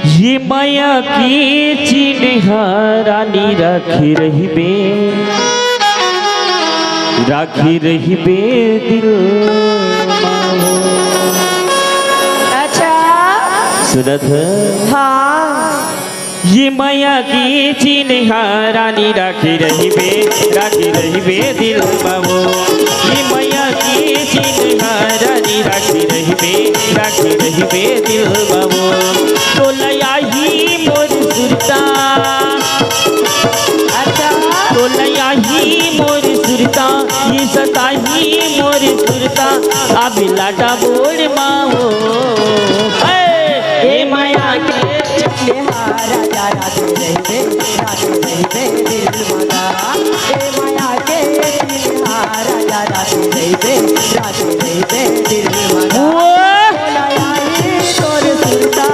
ये माया की चिन्हारानी राखी रही बे दिल माओ। अच्छा सुनत है? हाँ ये माया की चिन्हारानी राखी रही बे दिल माओ। ये माया की चिन्हारानी राखी रही बे दिल माओ। तो लया ही मोर सुरता, अच्छा तो लया ही मोर सुरता, ये सता ही मोर सुरता, अभी लाटा बोल माओ। ए माया के राजा राधे रहिबे दिल मगा। ए माया के राजा राधे रहिबे दिल मगा। मोलायाई तोर सुरता,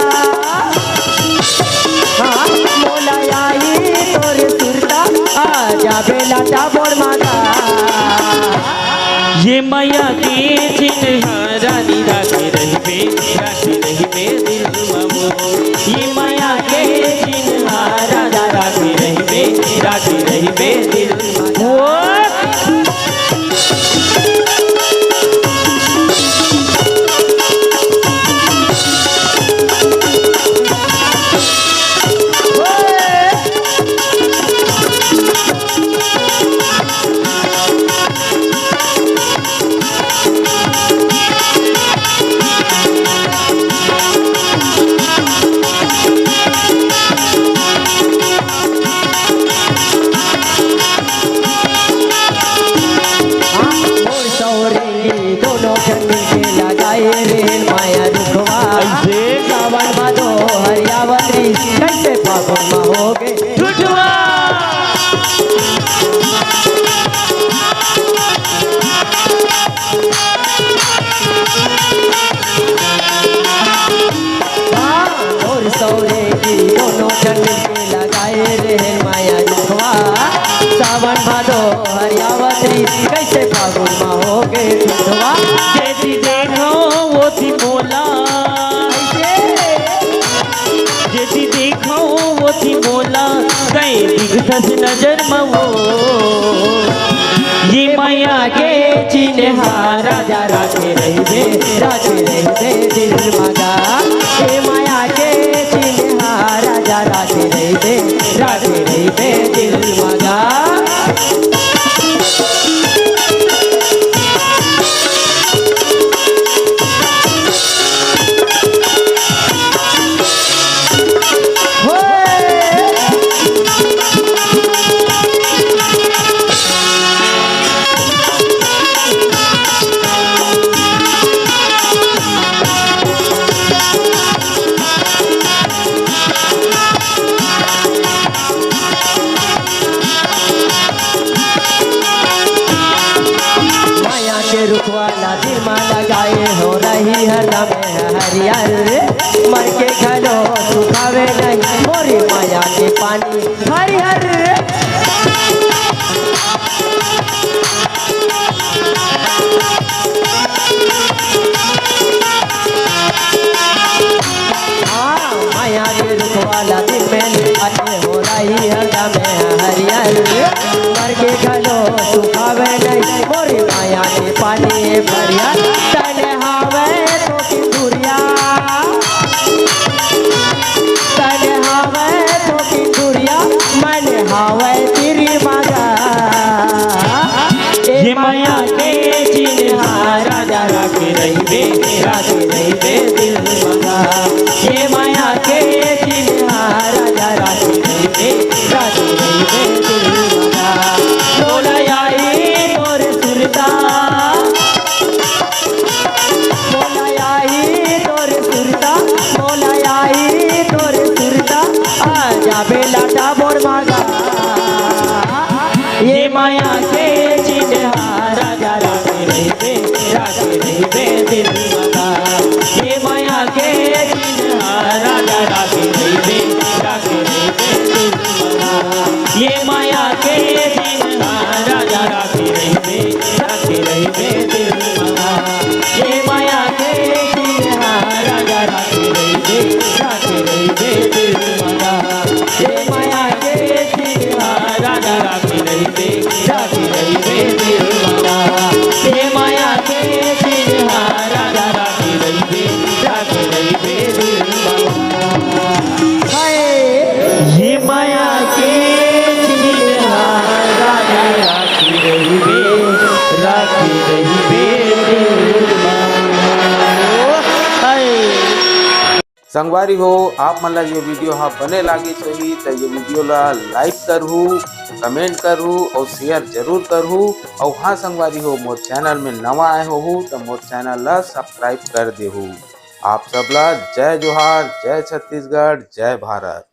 हाँ मोलायाई तोर सुरता, आजा बेला चाबोर मागा। ये माया की चिन्हारानी राखी रही बे दिल मामो। ये माया के चिन्हारा राखी रही बे दिल मामो। दोनों खंडी के लगाए रे माया दुखवा। सावन भादो हरियावती कैसे फागुन में हो गए झूठवा। और सौरे की दोनों खंडी के लगाए रे माया दुखवा। सावन भादो हरियावती कैसे फागुन में हो गए झूठवा। जेती देखो वो थी मोला, जेती देखो वो थी मोला, कहीं दिखत नजर में वो। ये माया के चिन्हारा राजा राखे रहिबे दिल मगा। ए माया के चिन्हा राजा राखे रहिबे दिल मगा। रुखवाला दिल में लगाए हो रही हर में हरियर। मर के घलो सुखावे नहीं मोरी माया के पानी हरिहर। माया रे रुखवाला दिल में लगाए हो रही हर में हरियर। मर के घलो सुखावे नहीं मोरी माया के पानी भरिया। तने हावे तो किंदुरिया, तने हावे तो किंदुरिया, मन हावे तेरी मगा। ये माया के चिन्हारा राजा राखी रही बे दिल मगा। ये माया के चिन्हारा राजा राखी रही बे दिल मगा। मोलायाई तोर सुरता, मोलायाई तोर सुरता, मोलायाई तोर सुरता, आजा बेला टाबोर मागा। ये माया के चिन्हारा राजा राखी रही बे दिल मगा। ये माया के चिन्हारा राजा राखी रही बे दिल मगा। ये माया के चिन्हारा राजा राखी रही बे दिल मगा। ये माया के चिन्हारा राजा राखी रही बे संगवारी हो आप मन ला ये वीडियो हा बने लागे होही तो ये वीडियो ला लाइक करहू, कमेंट करहू और शेयर जरूर करहू। और हाँ संगवारी हो मोर चैनल में नवा आए हो तो मोर चैनल ला सब्सक्राइब कर देहू। आप सबला जय जोहार, जय छत्तीसगढ़, जय भारत।